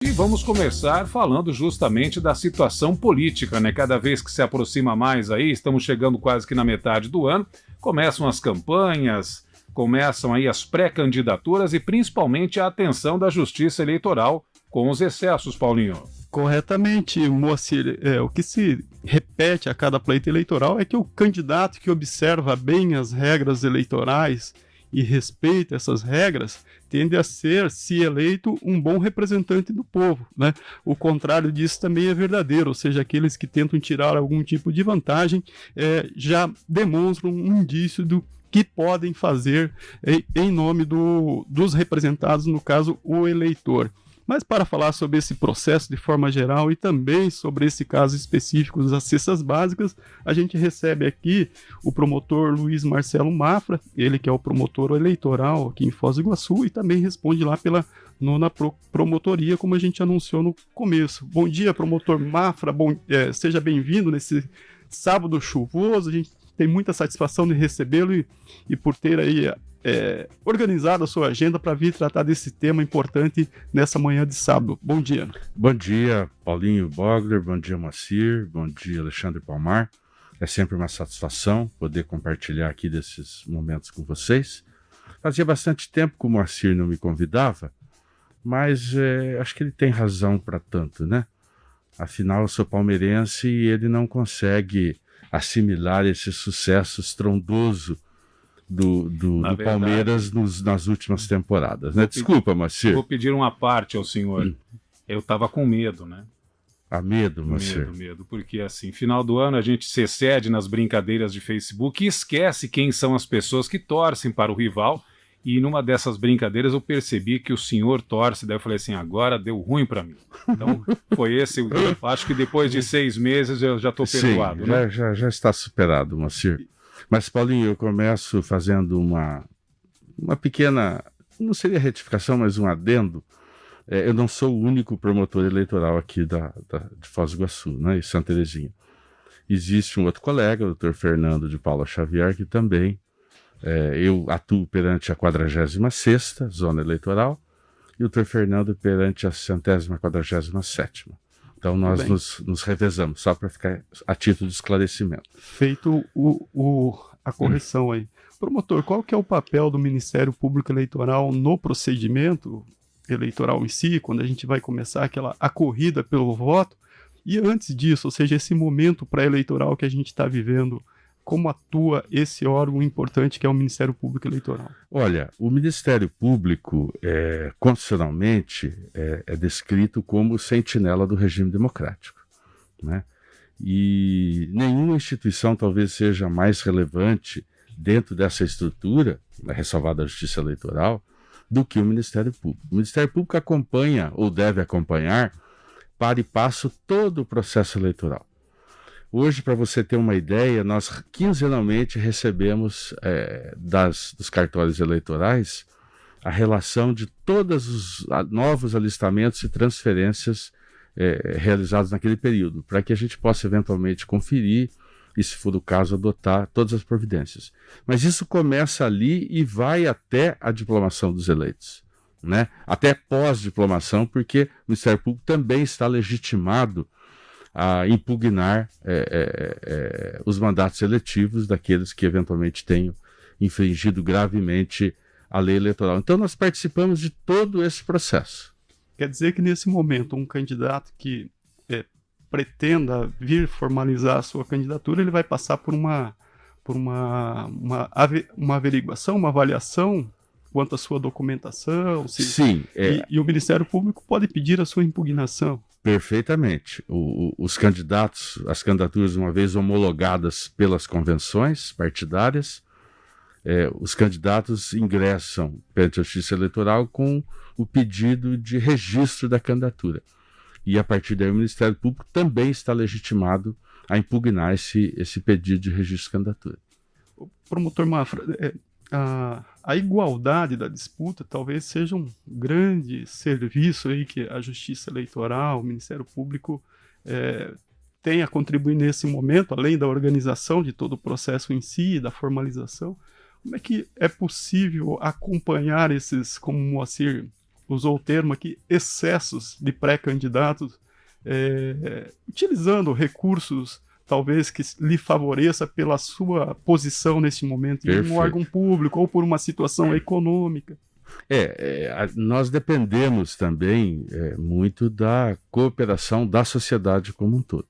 E vamos começar falando justamente da situação política, né? Cada vez que se aproxima mais aí, estamos chegando quase que na metade do ano, começam as campanhas, começam aí as pré-candidaturas e principalmente a atenção da Justiça Eleitoral com os excessos, Paulinho. Corretamente, Moacir. O que se repete a cada pleito eleitoral é que o candidato que observa bem as regras eleitorais e respeita essas regras tende a ser, se eleito, um bom representante do povo, né? O contrário disso também é verdadeiro, ou seja, aqueles que tentam tirar algum tipo de vantagem já demonstram um indício do que podem fazer em nome dos representados, no caso, o eleitor. Mas para falar sobre esse processo de forma geral e também sobre esse caso específico das cestas básicas, a gente recebe aqui o promotor Luiz Marcelo Mafra, ele que é o promotor eleitoral aqui em Foz do Iguaçu e também responde lá pela 9ª Promotoria, como a gente anunciou no começo. Bom dia, promotor Mafra, seja bem-vindo nesse sábado chuvoso, a gente tem muita satisfação de recebê-lo e por ter aí organizado a sua agenda para vir tratar desse tema importante nessa manhã de sábado. Bom dia. Bom dia, Paulinho Bogler, bom dia, Moacir, bom dia, Alexandre Palmar. É sempre uma satisfação poder compartilhar aqui desses momentos com vocês. Fazia bastante tempo que o Moacir não me convidava, mas acho que ele tem razão para tanto, né? Afinal, eu sou palmeirense e ele não consegue assimilar esse sucesso estrondoso do Palmeiras nas últimas temporadas, né? Desculpa, Moacir. Vou pedir uma parte ao senhor. Eu estava com medo, né? Medo, Moacir. Medo, porque assim, final do ano a gente se excede nas brincadeiras de Facebook e esquece quem são as pessoas que torcem para o rival. E numa dessas brincadeiras eu percebi que o senhor torce, daí eu falei assim, agora deu ruim para mim. Então foi esse, acho que depois de 6 meses eu já estou perdoado. Sim, né? já está superado, Moacir. Mas, Paulinho, eu começo fazendo uma pequena, não seria retificação, mas um adendo. Eu não sou o único promotor eleitoral aqui de Foz do Iguaçu, né, e Santa Terezinha. Existe um outro colega, o Dr. Fernando de Paula Xavier, que também eu atuo perante a 46ª Zona Eleitoral e o Dr. Fernando perante a 147ª. Então nós nos revezamos, só para ficar a título de esclarecimento. Feito a correção aí. Promotor, qual que é o papel do Ministério Público Eleitoral no procedimento eleitoral em si, quando a gente vai começar a corrida pelo voto? E antes disso, ou seja, esse momento pré-eleitoral que a gente está vivendo, como atua esse órgão importante que é o Ministério Público Eleitoral? Olha, o Ministério Público, constitucionalmente, é descrito como sentinela do regime democrático, né? E nenhuma instituição talvez seja mais relevante dentro dessa estrutura, ressalvada a Justiça Eleitoral, do que o Ministério Público. O Ministério Público acompanha, ou deve acompanhar, para e passo todo o processo eleitoral. Hoje, para você ter uma ideia, nós quinzenalmente recebemos dos cartórios eleitorais a relação de todos os novos alistamentos e transferências realizados naquele período, para que a gente possa eventualmente conferir e, se for o caso, adotar todas as providências. Mas isso começa ali e vai até a diplomação dos eleitos, né? Até pós-diplomação, porque o Ministério Público também está legitimado a impugnar os mandatos eletivos daqueles que eventualmente tenham infringido gravemente a lei eleitoral. Então nós participamos de todo esse processo. Quer dizer que nesse momento um candidato que pretenda vir formalizar a sua candidatura, ele vai passar por uma averiguação, uma avaliação quanto à sua documentação? Sim. E o Ministério Público pode pedir a sua impugnação? Perfeitamente. Os candidatos, as candidaturas, uma vez homologadas pelas convenções partidárias, os candidatos ingressam perante a Justiça Eleitoral com o pedido de registro da candidatura. E a partir daí o Ministério Público também está legitimado a impugnar esse pedido de registro de candidatura. Promotor Mafra, a igualdade da disputa talvez seja um grande serviço aí que a Justiça Eleitoral, o Ministério Público tem a contribuir nesse momento, além da organização de todo o processo em si, da formalização. Como é que é possível acompanhar esses, como o Moacir usou o termo aqui, excessos de pré-candidatos, utilizando recursos talvez que lhe favoreça pela sua posição nesse momento em um órgão público ou por uma situação econômica. Nós dependemos também muito da cooperação da sociedade como um todo,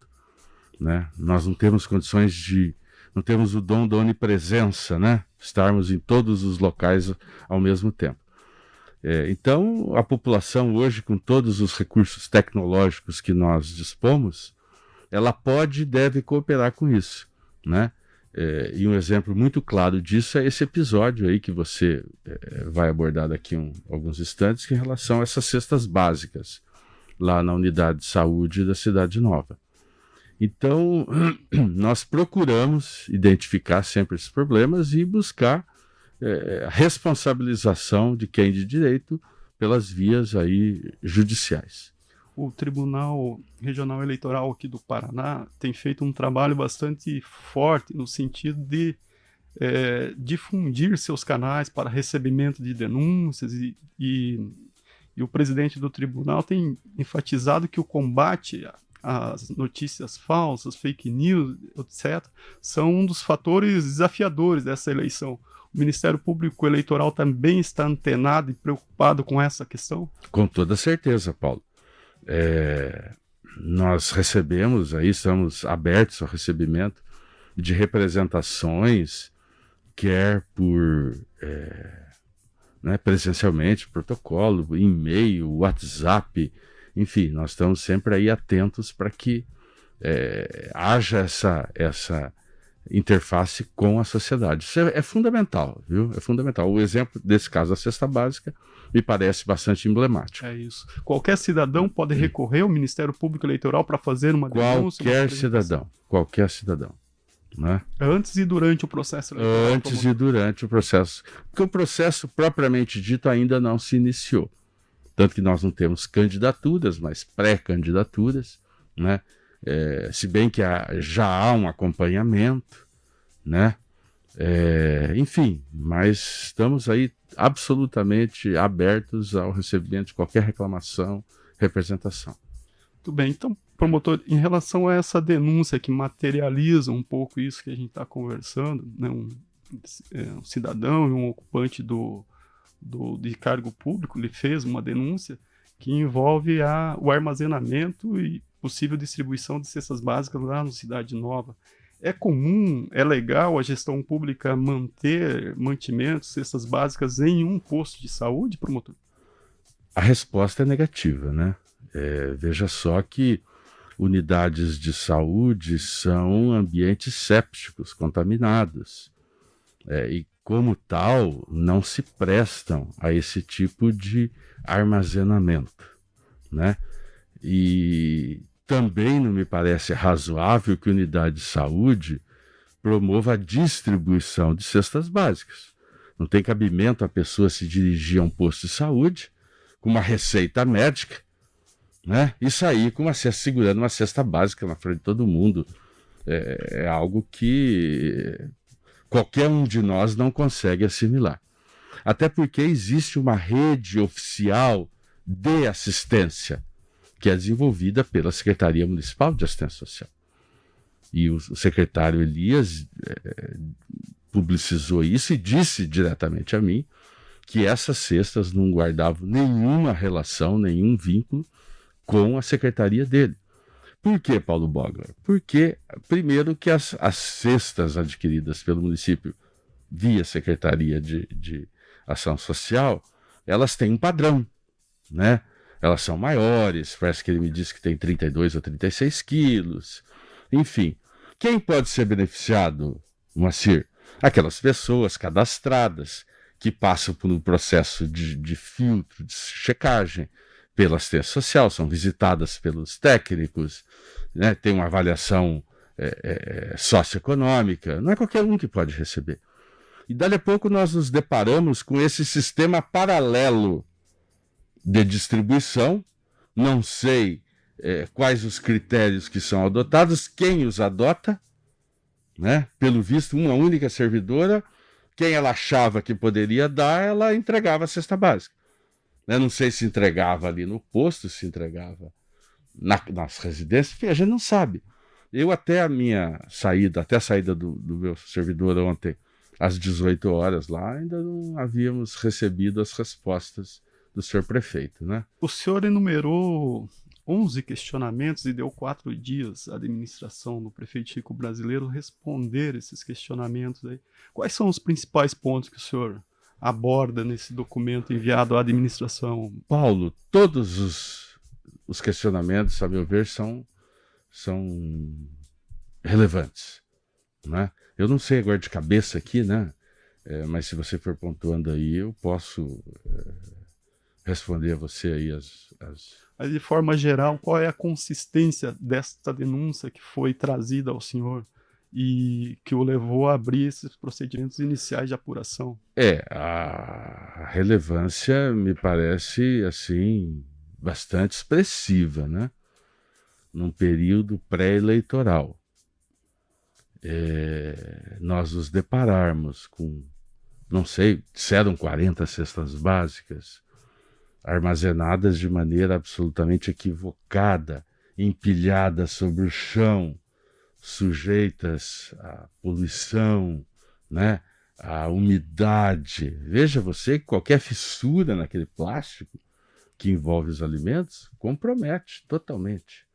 né? Nós não temos condições não temos o dom da onipresença, né? Estarmos em todos os locais ao mesmo tempo. Então, a população hoje, com todos os recursos tecnológicos que nós dispomos, ela pode e deve cooperar com isso, né? E um exemplo muito claro disso é esse episódio aí que você vai abordar daqui alguns instantes, que é em relação a essas cestas básicas, lá na unidade de saúde da Cidade Nova. Então, nós procuramos identificar sempre esses problemas e buscar a responsabilização de quem de direito pelas vias aí judiciais. O Tribunal Regional Eleitoral aqui do Paraná tem feito um trabalho bastante forte no sentido de difundir seus canais para recebimento de denúncias e o presidente do tribunal tem enfatizado que o combate às notícias falsas, fake news, etc., são um dos fatores desafiadores dessa eleição. O Ministério Público Eleitoral também está antenado e preocupado com essa questão? Com toda certeza, Paulo. Nós recebemos, aí estamos abertos ao recebimento de representações, quer por presencialmente, protocolo, e-mail, WhatsApp, enfim, nós estamos sempre aí atentos para que haja essa interface com a sociedade. Isso é fundamental, viu? É fundamental. O exemplo desse caso da cesta básica me parece bastante emblemático. É isso. Qualquer cidadão pode recorrer ao Ministério Público Eleitoral para fazer uma denúncia? Qualquer cidadão. Né? Antes e durante o processo eleitoral? Antes e durante o processo. Porque o processo propriamente dito ainda não se iniciou. Tanto que nós não temos candidaturas, mas pré-candidaturas, né? Se bem que já há um acompanhamento, né? Enfim, mas estamos aí absolutamente abertos ao recebimento de qualquer reclamação, representação. Muito bem, então, promotor, em relação a essa denúncia que materializa um pouco isso que a gente está conversando, né? Um cidadão e um ocupante de cargo público lhe fez uma denúncia que envolve o armazenamento e possível distribuição de cestas básicas lá no Cidade Nova. É comum, é legal a gestão pública manter mantimentos, cestas básicas em um posto de saúde, promotor? A resposta é negativa, né? Veja só que unidades de saúde são ambientes sépticos, contaminados. E como tal, não se prestam a esse tipo de armazenamento, né? E também não me parece razoável que a unidade de saúde promova a distribuição de cestas básicas. Não tem cabimento a pessoa se dirigir a um posto de saúde com uma receita médica, né? E sair com segurando uma cesta básica na frente de todo mundo. É algo que qualquer um de nós não consegue assimilar. Até porque existe uma rede oficial de assistência, que é desenvolvida pela Secretaria Municipal de Assistência Social. E o secretário Elias publicizou isso e disse diretamente a mim que essas cestas não guardavam nenhuma relação, nenhum vínculo com a secretaria dele. Por que, Paulo Bogler? Porque, primeiro, que as cestas adquiridas pelo município via Secretaria de Ação Social, elas têm um padrão, né? Elas são maiores, parece que ele me disse que tem 32 ou 36 quilos. Enfim, quem pode ser beneficiado, Moacir? Aquelas pessoas cadastradas que passam por um processo de filtro, de checagem pela assistência social, são visitadas pelos técnicos, né? Tem uma avaliação socioeconômica. Não é qualquer um que pode receber. E dali a pouco nós nos deparamos com esse sistema paralelo de distribuição. Não sei quais os critérios que são adotados, quem os adota, né? Pelo visto, uma única servidora, quem ela achava que poderia dar, ela entregava a cesta básica. né? Não sei se entregava ali no posto, se entregava nas residências, enfim, a gente não sabe. Eu até a minha saída, até a saída do meu servidor ontem, às 18 horas lá, ainda não havíamos recebido as respostas do senhor prefeito, né? O senhor enumerou 11 questionamentos e deu 4 dias à administração do prefeito Chico Brasileiro responder esses questionamentos aí. Quais são os principais pontos que o senhor aborda nesse documento enviado à administração? Paulo, todos os questionamentos, a meu ver, são relevantes, né? Eu não sei agora de cabeça aqui, né? Mas se você for pontuando aí, eu posso responder a você aí Mas de forma geral, qual é a consistência desta denúncia que foi trazida ao senhor e que o levou a abrir esses procedimentos iniciais de apuração? A relevância me parece, assim, bastante expressiva, né? Num período pré-eleitoral. Nós nos depararmos com, não sei, disseram 40 cestas básicas, armazenadas de maneira absolutamente equivocada, empilhadas sobre o chão, sujeitas à poluição, né? À umidade. Veja você que qualquer fissura naquele plástico que envolve os alimentos compromete totalmente,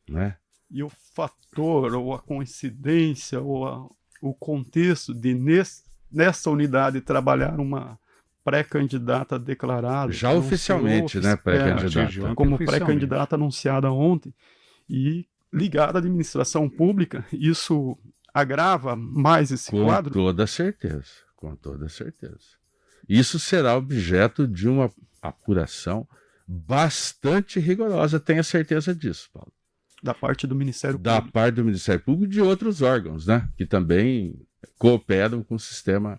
né? E o fator, ou a coincidência, ou o contexto de, nessa unidade, trabalhar uma pré-candidata declarada. Já oficialmente, né? Pré-candidata. Como pré-candidata anunciada ontem, e ligada à administração pública, isso agrava mais esse quadro? Com toda certeza, com toda certeza. Isso será objeto de uma apuração bastante rigorosa, tenha certeza disso, Paulo. Da parte do Ministério Público. Da parte do Ministério Público e de outros órgãos, né? Que também cooperam com o sistema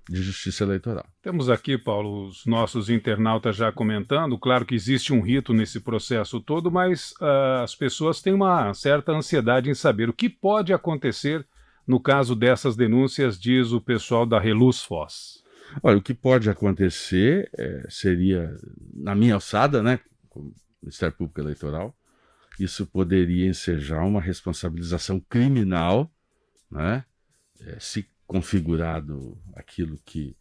de justiça eleitoral. Temos aqui, Paulo, os nossos internautas já comentando. Claro que existe um rito nesse processo todo, mas as pessoas têm uma certa ansiedade em saber o que pode acontecer no caso dessas denúncias, diz o pessoal da Reluz Foz. Olha, o que pode acontecer seria, na minha alçada, né, com o Ministério Público Eleitoral, isso poderia ensejar uma responsabilização criminal, né, se configurado aquilo que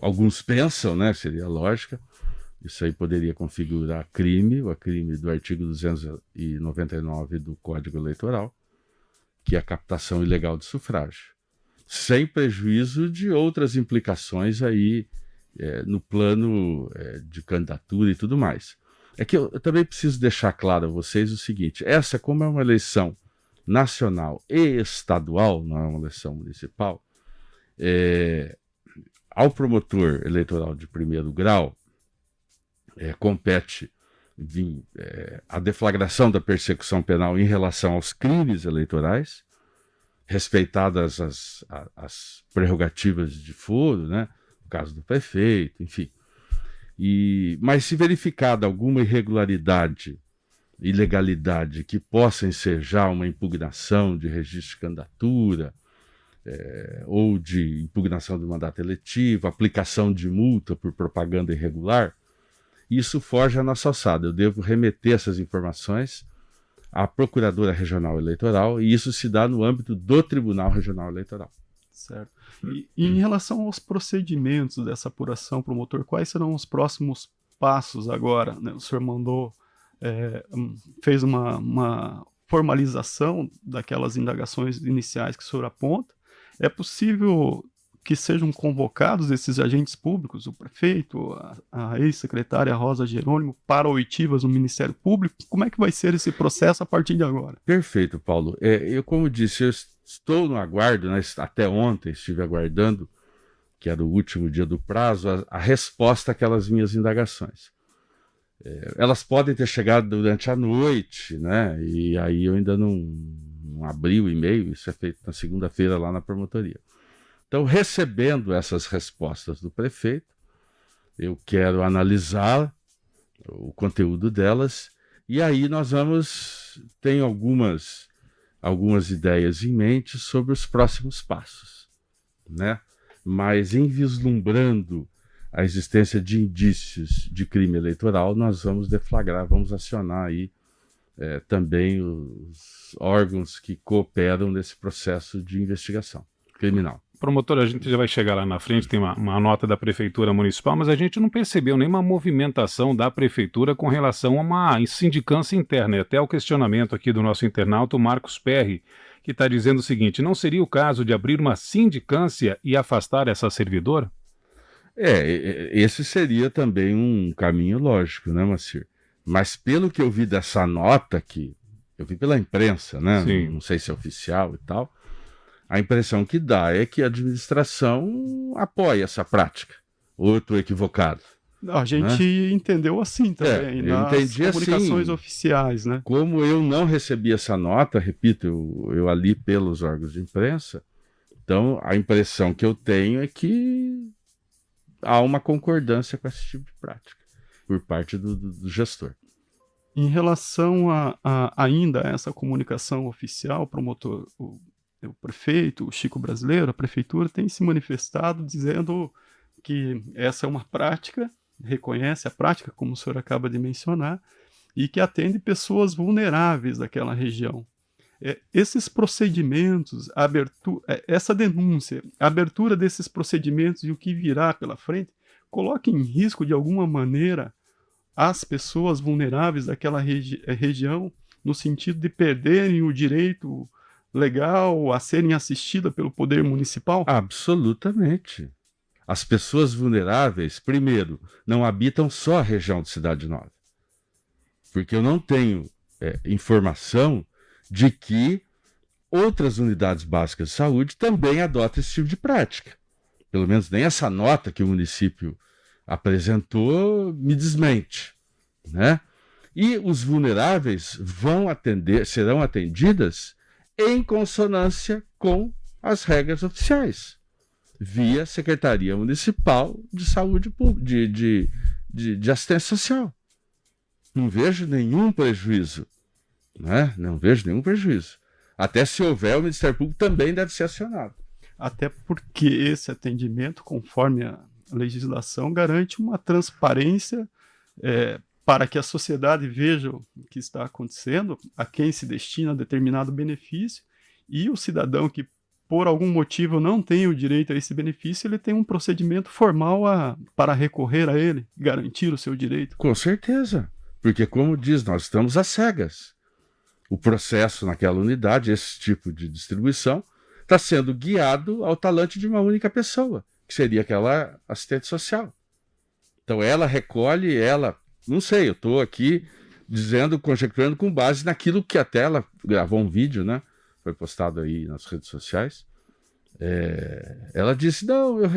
alguns pensam, né, seria a lógica. Isso aí poderia configurar crime, o crime do artigo 299 do Código Eleitoral, que é a captação ilegal de sufrágio, sem prejuízo de outras implicações aí no plano de candidatura e tudo mais. É que eu também preciso deixar claro a vocês o seguinte: essa, como é uma eleição nacional e estadual, não é uma eleição municipal, ao promotor eleitoral de primeiro grau compete a deflagração da persecução penal em relação aos crimes eleitorais, respeitadas as prerrogativas de foro, né, no caso do prefeito, enfim. Mas se verificada alguma irregularidade, ilegalidade que possa ensejar uma impugnação de registro de candidatura, ou de impugnação do mandato eletivo, aplicação de multa por propaganda irregular, isso foge à nossa alçada. Eu devo remeter essas informações à Procuradora Regional Eleitoral, e isso se dá no âmbito do Tribunal Regional Eleitoral. Certo. E em relação aos procedimentos dessa apuração, promotor, quais serão os próximos passos agora, né? O senhor fez uma formalização daquelas indagações iniciais que o senhor aponta. É possível que sejam convocados esses agentes públicos, o prefeito, a ex-secretária Rosa Jerônimo, para oitivas no Ministério Público? Como é que vai ser esse processo a partir de agora? Perfeito, Paulo. Eu, como disse, eu estou no aguardo, né? Até ontem estive aguardando, que era o último dia do prazo, a resposta àquelas minhas indagações. Elas podem ter chegado durante a noite, né? E aí eu ainda não abri o e-mail, isso é feito na segunda-feira lá na promotoria. Então, recebendo essas respostas do prefeito, eu quero analisar o conteúdo delas, e aí nós tenho algumas ideias em mente sobre os próximos passos, né? Mas em vislumbrando a existência de indícios de crime eleitoral, nós vamos deflagrar, vamos acionar aí também os órgãos que cooperam nesse processo de investigação criminal. Promotor, a gente já vai chegar lá na frente, tem uma nota da Prefeitura Municipal, mas a gente não percebeu nenhuma movimentação da Prefeitura com relação a uma sindicância interna. E até o questionamento aqui do nosso internauta, o Marcos Perry, que está dizendo o seguinte: não seria o caso de abrir uma sindicância e afastar essa servidora? Esse seria também um caminho lógico, né, Moacir? Mas pelo que eu vi dessa nota aqui, eu vi pela imprensa, né? Não sei se é oficial e tal, a impressão que dá é que a administração apoia essa prática. Ou eu estou equivocado? A gente entendeu assim também, nas comunicações oficiais, né? Como eu não recebi essa nota, repito, eu ali pelos órgãos de imprensa, então a impressão que eu tenho é que há uma concordância com esse tipo de prática por parte do gestor. Em relação ainda a essa comunicação oficial, promotor, o prefeito, o Chico Brasileiro, a prefeitura tem se manifestado dizendo que essa é uma prática, reconhece a prática, como o senhor acaba de mencionar, e que atende pessoas vulneráveis daquela região. Esses procedimentos, essa denúncia, a abertura desses procedimentos e o que virá pela frente, coloca em risco de alguma maneira as pessoas vulneráveis daquela região, no sentido de perderem o direito legal a serem assistidas pelo poder municipal? Absolutamente. As pessoas vulneráveis, primeiro, não habitam só a região de Cidade Nova. Porque eu não tenho informação de que outras unidades básicas de saúde também adotam esse tipo de prática. Pelo menos nem essa nota que o município apresentou me desmente, né? E os vulneráveis serão atendidas em consonância com as regras oficiais, via Secretaria Municipal de Saúde de Assistência Social. Não vejo nenhum prejuízo, né? Não vejo nenhum prejuízo. Até se houver, o Ministério Público também deve ser acionado. Até porque esse atendimento, conforme a legislação, garante uma transparência para que a sociedade veja o que está acontecendo, a quem se destina determinado benefício, e o cidadão que, por algum motivo, não tem o direito a esse benefício, ele tem um procedimento formal para recorrer a ele, garantir o seu direito. Com certeza, porque, como diz, nós estamos às cegas. O processo naquela unidade, esse tipo de distribuição, está sendo guiado ao talante de uma única pessoa, que seria aquela assistente social. Então ela recolhe, não sei, eu estou aqui dizendo, conjecturando com base naquilo que até ela gravou um vídeo, né? Foi postado aí nas redes sociais. Ela disse, não, eu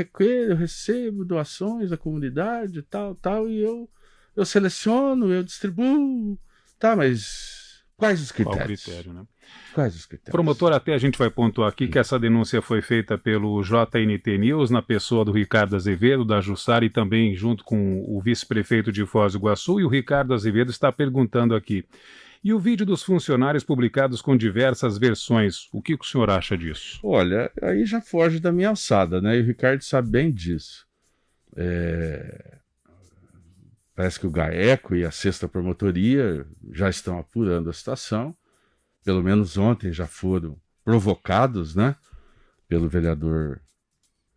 recebo doações da comunidade, tal, e eu seleciono, eu distribuo. Tá, mas quais os critérios? Qual o critério, né? Quais os critérios? Promotor, até a gente vai pontuar aqui que essa denúncia foi feita pelo JNT News, na pessoa do Ricardo Azevedo, da Jussara, e também junto com o vice-prefeito de Foz do Iguaçu, e o Ricardo Azevedo está perguntando aqui: e o vídeo dos funcionários publicados com diversas versões, o que o senhor acha disso? Olha, aí já foge da minha alçada, né? E o Ricardo sabe bem disso. Parece que o GAECO e a 6ª Promotoria já estão apurando a situação. Pelo menos ontem já foram provocados, né, pelo vereador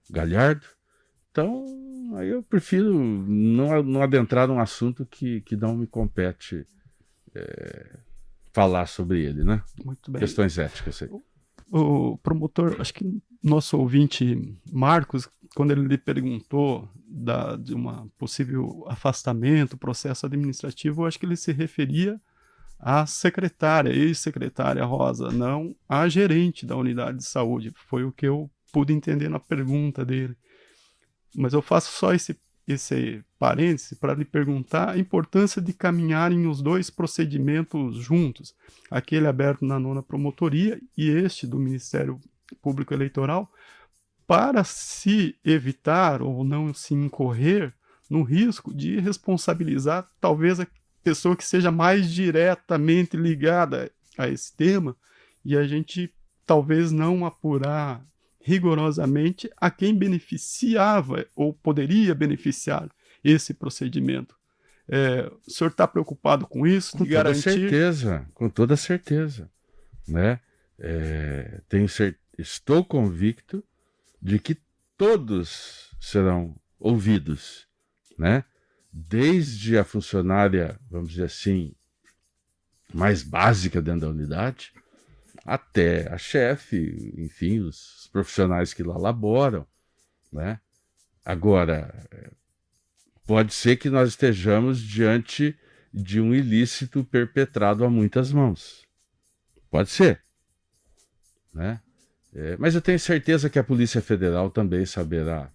Galhardo. Então, aí eu prefiro não adentrar num assunto que não me compete falar sobre ele, né? Muito bem. Questões éticas aí. O promotor, acho que nosso ouvinte Marcos, quando ele lhe perguntou de um possível afastamento, processo administrativo, eu acho que ele se referia à secretária, ex-secretária Rosa, não à gerente da unidade de saúde. Foi o que eu pude entender na pergunta dele. Mas eu faço só esse parêntese para lhe perguntar a importância de caminharem os dois procedimentos juntos, aquele aberto na 9ª Promotoria e este do Ministério Público Eleitoral, para se evitar ou não se incorrer no risco de responsabilizar talvez a pessoa que seja mais diretamente ligada a esse tema, e a gente talvez não apurar rigorosamente a quem beneficiava ou poderia beneficiar esse procedimento. O senhor está preocupado com isso? Com toda certeza, com toda certeza, né? Estou convicto de que todos serão ouvidos, né? Desde a funcionária, vamos dizer assim, mais básica dentro da unidade, até a chefe, enfim, os profissionais que lá laboram, né? Agora, pode ser que nós estejamos diante de um ilícito perpetrado a muitas mãos. Pode ser, né? Mas eu tenho certeza que a Polícia Federal também saberá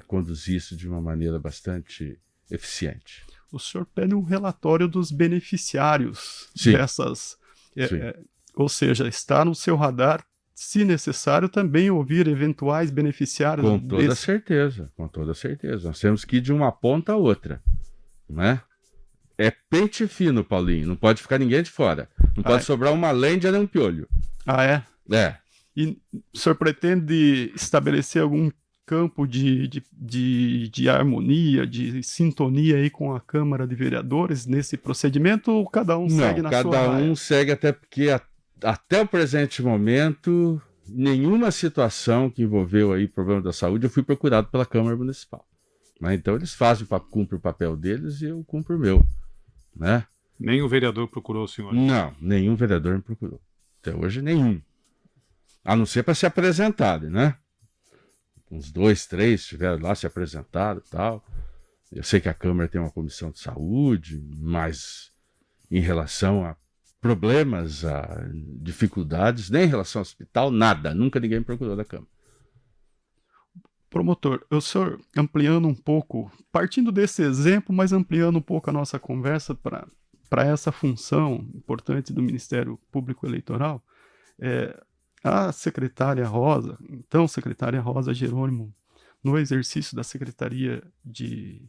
conduzir isso de uma maneira bastante eficiente. O senhor pede um relatório dos beneficiários Sim. dessas... Sim. Ou seja, está no seu radar, se necessário, também ouvir eventuais beneficiários. Com toda certeza, com toda certeza. Nós temos que ir de uma ponta a outra, né? É pente fino, Paulinho, não pode ficar ninguém de fora. Não pode sobrar uma lêndia nem um piolho. Ah, é? É. E o senhor pretende estabelecer algum campo de harmonia, de sintonia aí com a Câmara de Vereadores nesse procedimento, ou cada um segue na sua raia? Cada um segue, até porque até o presente momento, nenhuma situação que envolveu aí problema da saúde, eu fui procurado pela Câmara Municipal. Né? Então eles cumprem o papel deles e eu cumpro o meu. Né? Nem o vereador procurou o senhor? Não, nenhum vereador me procurou. Até hoje, nenhum. A não ser para se apresentarem, né? Uns 2, 3 estiveram lá se apresentaram e tal. Eu sei que a Câmara tem uma comissão de saúde, mas em relação a problemas, a dificuldades, nem em relação ao hospital, nada. Nunca ninguém me procurou da Câmara. Promotor, o senhor ampliando um pouco, partindo desse exemplo, mas ampliando um pouco a nossa conversa para essa função importante do Ministério Público Eleitoral, a secretária Rosa, então secretária Rosa Jerônimo, no exercício da Secretaria de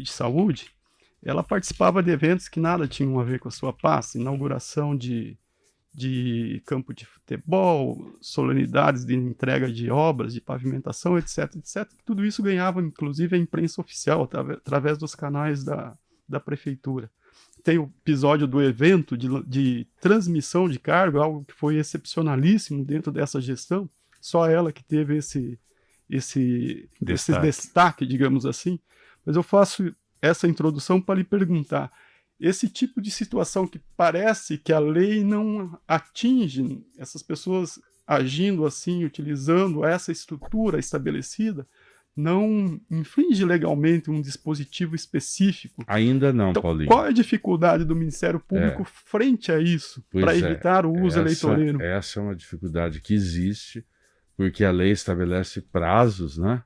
Saúde, ela participava de eventos que nada tinham a ver com a sua pasta, inauguração de campo de futebol, solenidades de entrega de obras, de pavimentação, etc, etc. Tudo isso ganhava, inclusive, a imprensa oficial, através dos canais da prefeitura. Tem o episódio do evento de transmissão de cargo, algo que foi excepcionalíssimo dentro dessa gestão, só ela que teve esse destaque, digamos assim. Mas eu faço essa introdução para lhe perguntar, esse tipo de situação que parece que a lei não atinge, essas pessoas agindo assim, utilizando essa estrutura estabelecida, não infringe legalmente um dispositivo específico? Ainda não, então, Paulinho. Qual é a dificuldade do Ministério Público frente a isso, para evitar o uso eleitoreiro? Essa é uma dificuldade que existe, porque a lei estabelece prazos, né?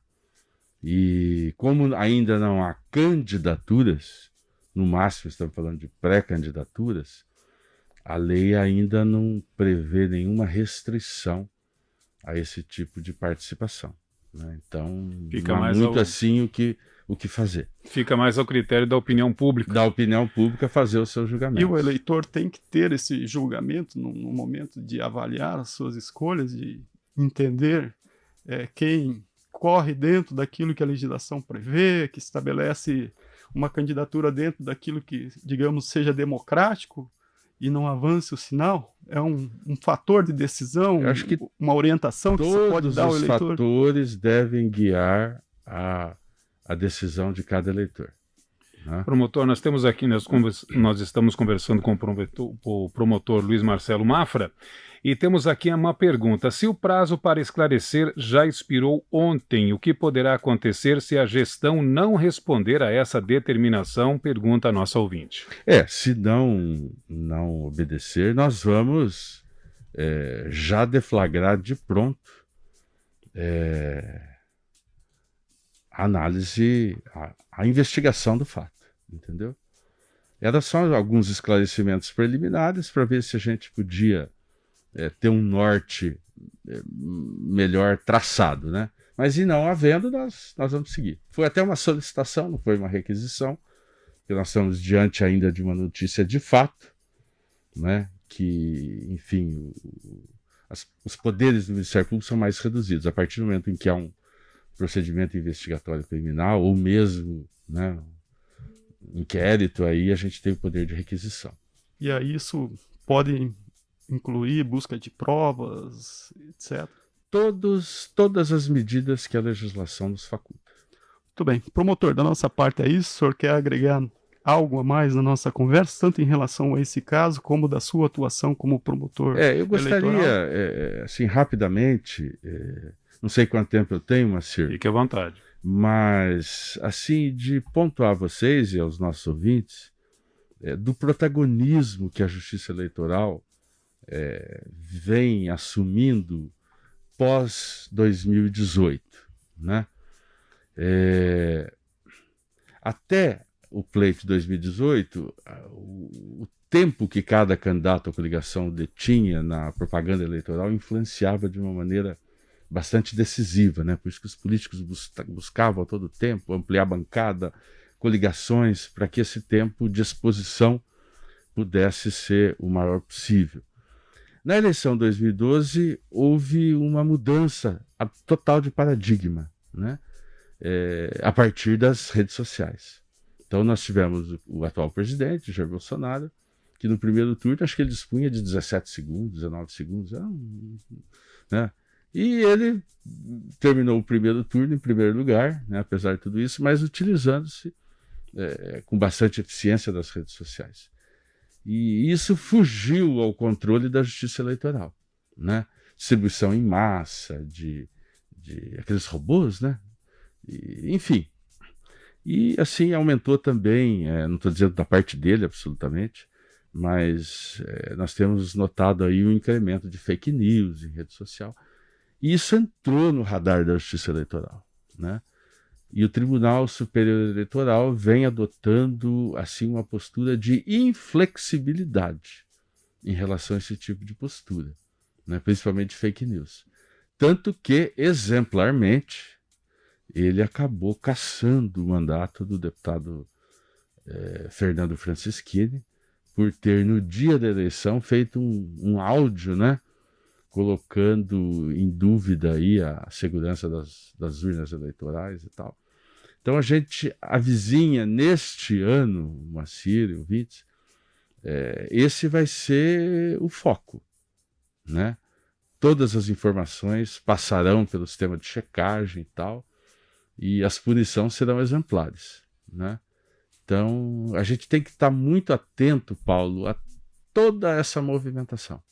E como ainda não há candidaturas, no máximo estamos falando de pré-candidaturas, a lei ainda não prevê nenhuma restrição a esse tipo de participação. Né? Então, fica não há muito assim o que fazer. Fica mais ao critério da opinião pública. Da opinião pública fazer o seu julgamento. E o eleitor tem que ter esse julgamento no momento de avaliar as suas escolhas, de entender quem corre dentro daquilo que a legislação prevê, que estabelece uma candidatura dentro daquilo que, digamos, seja democrático e não avance o sinal. É um fator de decisão, eu acho que uma orientação que você pode dar ao eleitor. Todos os fatores devem guiar a decisão de cada eleitor. Né? Promotor, nós temos aqui, nós estamos conversando com o promotor Luiz Marcelo Mafra, e temos aqui uma pergunta. Se o prazo para esclarecer já expirou ontem, o que poderá acontecer se a gestão não responder a essa determinação? Pergunta a nossa ouvinte. Se não obedecer, nós vamos já deflagrar de pronto a análise, a investigação do fato, entendeu? Eram só alguns esclarecimentos preliminares para ver se a gente podia ter um norte melhor traçado, né? Mas e não havendo, nós vamos seguir. Foi até uma solicitação, não foi uma requisição, porque nós estamos diante ainda de uma notícia de fato, né? Que, enfim, os poderes do Ministério Público são mais reduzidos. A partir do momento em que há um procedimento investigatório criminal, ou mesmo, né, um inquérito, aí a gente tem o poder de requisição. E aí isso pode incluir busca de provas, etc. Todas as medidas que a legislação nos faculta. Muito bem. Promotor, da nossa parte é isso. O senhor quer agregar algo a mais na nossa conversa, tanto em relação a esse caso, como da sua atuação como promotor eu gostaria, eleitoral? assim, rapidamente, não sei quanto tempo eu tenho, Moacir. Fique à vontade. Mas, assim, de pontuar a vocês e aos nossos ouvintes, do protagonismo que a Justiça Eleitoral vem assumindo pós-2018, né? Até o pleito de 2018, o tempo que cada candidato à coligação detinha na propaganda eleitoral influenciava de uma maneira bastante decisiva, né? Por isso que os políticos buscavam a todo tempo ampliar a bancada, coligações, para que esse tempo de exposição pudesse ser o maior possível. Na eleição de 2012, houve uma mudança total de paradigma, né? A partir das redes sociais. Então nós tivemos o atual presidente, Jair Bolsonaro, que no primeiro turno, acho que ele dispunha de 17 segundos, 19 segundos, né? E ele terminou o primeiro turno em primeiro lugar, né, apesar de tudo isso, mas utilizando-se com bastante eficiência das redes sociais. E isso fugiu ao controle da Justiça Eleitoral, né? Distribuição em massa de aqueles robôs, né? Enfim. E assim aumentou também, não estou dizendo da parte dele absolutamente, mas nós temos notado aí um incremento de fake news em rede social. E isso entrou no radar da Justiça Eleitoral, né? E o Tribunal Superior Eleitoral vem adotando assim uma postura de inflexibilidade em relação a esse tipo de postura, né? Principalmente fake news. Tanto que, exemplarmente, ele acabou cassando o mandato do deputado Fernando Francischini por ter, no dia da eleição, feito um áudio, né? Colocando em dúvida aí a segurança das urnas eleitorais e tal. Então a gente avizinha neste ano, Moacir e ouvintes, esse vai ser o foco, né? Todas as informações passarão pelo sistema de checagem e tal, e as punições serão exemplares, né? Então a gente tem que estar muito atento, Paulo, a toda essa movimentação.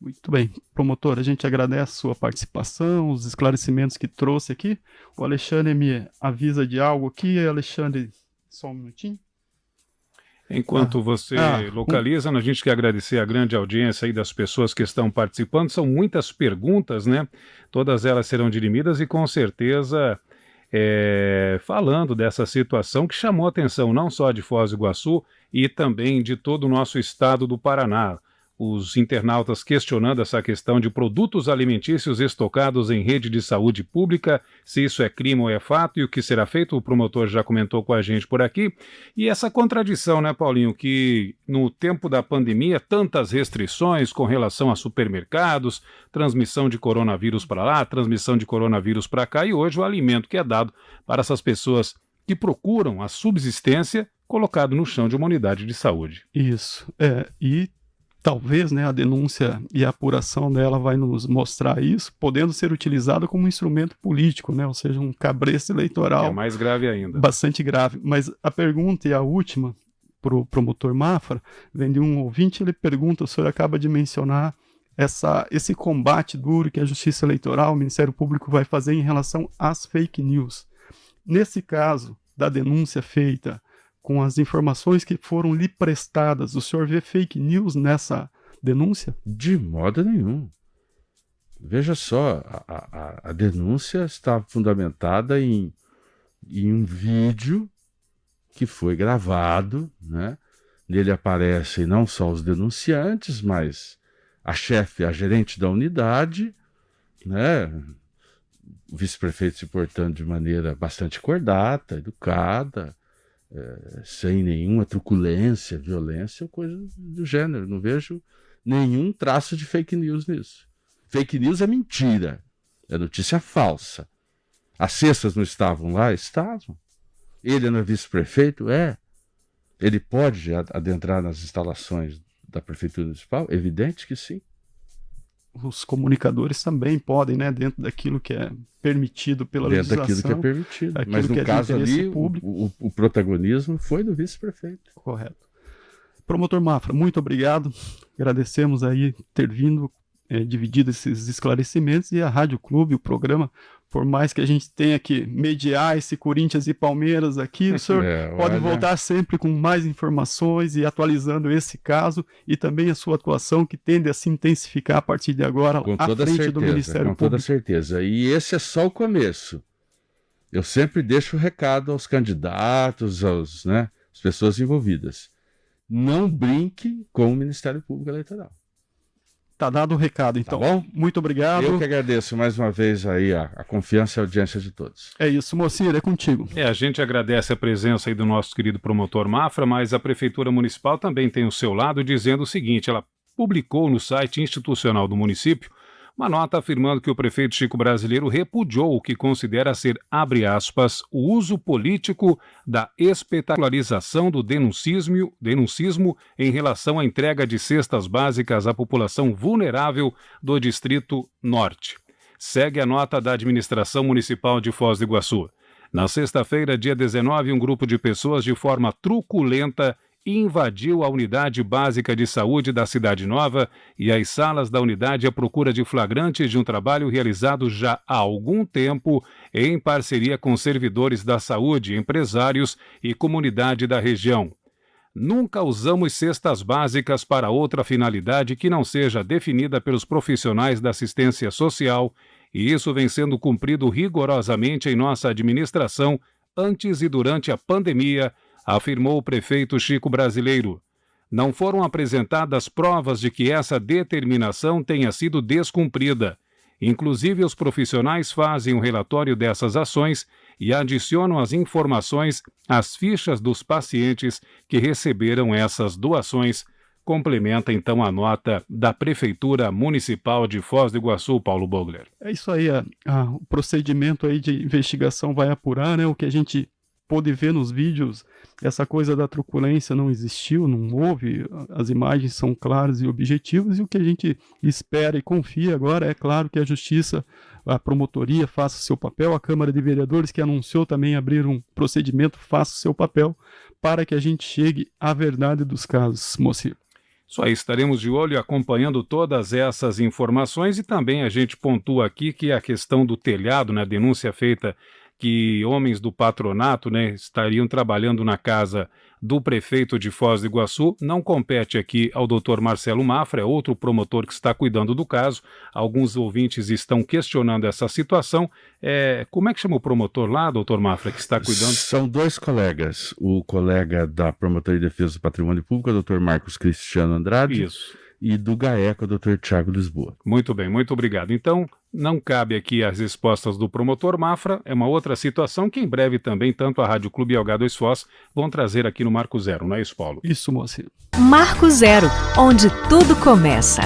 Muito bem. Promotor, a gente agradece a sua participação, os esclarecimentos que trouxe aqui. O Alexandre me avisa de algo aqui. Alexandre, só um minutinho. Enquanto você localiza, a gente quer agradecer a grande audiência aí das pessoas que estão participando. São muitas perguntas, né? Todas elas serão dirimidas e com certeza falando dessa situação que chamou a atenção não só de Foz do Iguaçu e também de todo o nosso estado do Paraná. Os internautas questionando essa questão de produtos alimentícios estocados em rede de saúde pública, se isso é crime ou é fato e o que será feito, o promotor já comentou com a gente por aqui. E essa contradição, né, Paulinho, que no tempo da pandemia, tantas restrições com relação a supermercados, transmissão de coronavírus para lá, transmissão de coronavírus para cá, e hoje o alimento que é dado para essas pessoas que procuram a subsistência colocado no chão de uma unidade de saúde. Isso, e talvez, né, a denúncia e a apuração dela vai nos mostrar isso, podendo ser utilizada como um instrumento político, né, ou seja, um cabresto eleitoral. É mais grave ainda. Bastante grave. Mas a pergunta e a última para o promotor Mafra vem de um ouvinte. Ele pergunta, o senhor acaba de mencionar esse combate duro que a Justiça Eleitoral, o Ministério Público vai fazer em relação às fake news. Nesse caso da denúncia feita com as informações que foram lhe prestadas, o senhor vê fake news nessa denúncia? De modo nenhum. Veja só, a denúncia está fundamentada em um vídeo que foi gravado, né? Nele aparecem não só os denunciantes, mas a chefe, a gerente da unidade, né? O vice-prefeito se portando de maneira bastante cordata, educada, sem nenhuma truculência, violência ou coisa do gênero. Não vejo nenhum traço de fake news nisso. Fake news é mentira, é notícia falsa. As cestas não estavam lá? Estavam. Ele não é vice-prefeito? É. Ele pode adentrar nas instalações da Prefeitura Municipal? Evidente que sim. Os comunicadores também podem, né, dentro daquilo que é permitido pela legislação. Dentro daquilo que é permitido. Mas no caso ali, o protagonismo foi do vice-prefeito. Correto. Promotor Mafra, muito obrigado. Agradecemos aí ter vindo, dividido esses esclarecimentos, e a Rádio Clube, o programa, por mais que a gente tenha que mediar esse Corinthians e Palmeiras aqui, o senhor pode voltar sempre com mais informações e atualizando esse caso e também a sua atuação, que tende a se intensificar a partir de agora à frente do Ministério Público. Com toda certeza. E esse é só o começo. Eu sempre deixo o recado aos candidatos, às pessoas envolvidas. Não brinque com o Ministério Público Eleitoral. Tá dado o recado, então. Tá bom? Muito obrigado. Eu que agradeço mais uma vez aí a confiança e a audiência de todos. É isso, Moacir, é contigo. A gente agradece a presença aí do nosso querido promotor Mafra, mas a Prefeitura Municipal também tem o seu lado, dizendo o seguinte: ela publicou no site institucional do município uma nota afirmando que o prefeito Chico Brasileiro repudiou o que considera ser, abre aspas, o uso político da espetacularização do denuncismo em relação à entrega de cestas básicas à população vulnerável do Distrito Norte. Segue a nota da Administração Municipal de Foz do Iguaçu. Na sexta-feira, dia 19, um grupo de pessoas de forma truculenta invadiu a Unidade Básica de Saúde da Cidade Nova e as salas da unidade à procura de flagrantes de um trabalho realizado já há algum tempo em parceria com servidores da saúde, empresários e comunidade da região. Nunca usamos cestas básicas para outra finalidade que não seja definida pelos profissionais da assistência social, e isso vem sendo cumprido rigorosamente em nossa administração antes e durante a pandemia, afirmou o prefeito Chico Brasileiro. Não foram apresentadas provas de que essa determinação tenha sido descumprida. Inclusive, os profissionais fazem um relatório dessas ações e adicionam as informações às fichas dos pacientes que receberam essas doações. Complementa, então, a nota da Prefeitura Municipal de Foz do Iguaçu, Paulo Bogler. É isso aí, o procedimento aí de investigação vai apurar, né, o que a gente pôde ver nos vídeos. Essa coisa da truculência não existiu, não houve, as imagens são claras e objetivas, e o que a gente espera e confia agora é claro que a Justiça, a promotoria faça o seu papel, a Câmara de Vereadores, que anunciou também abrir um procedimento, faça o seu papel, para que a gente chegue à verdade dos casos, Moacir. Isso aí, estaremos de olho acompanhando todas essas informações, e também a gente pontua aqui que a questão do telhado, né, denúncia feita que homens do patronato, né, estariam trabalhando na casa do prefeito de Foz do Iguaçu, não compete aqui ao doutor Marcelo Mafra, é outro promotor que está cuidando do caso. Alguns ouvintes estão questionando essa situação. Como é que chama o promotor lá, doutor Mafra, que está cuidando? São dois colegas. O colega da Promotoria de Defesa do Patrimônio Público, o doutor Marcos Cristiano Andrade. Isso. E do GAECO, o doutor Tiago Lisboa. Muito bem, muito obrigado. Então, não cabe aqui as respostas do promotor Mafra, é uma outra situação que em breve também tanto a Rádio Clube e a H2 Foz vão trazer aqui no Marco Zero, não é isso, Paulo? Isso, Moacir. Marco Zero, onde tudo começa.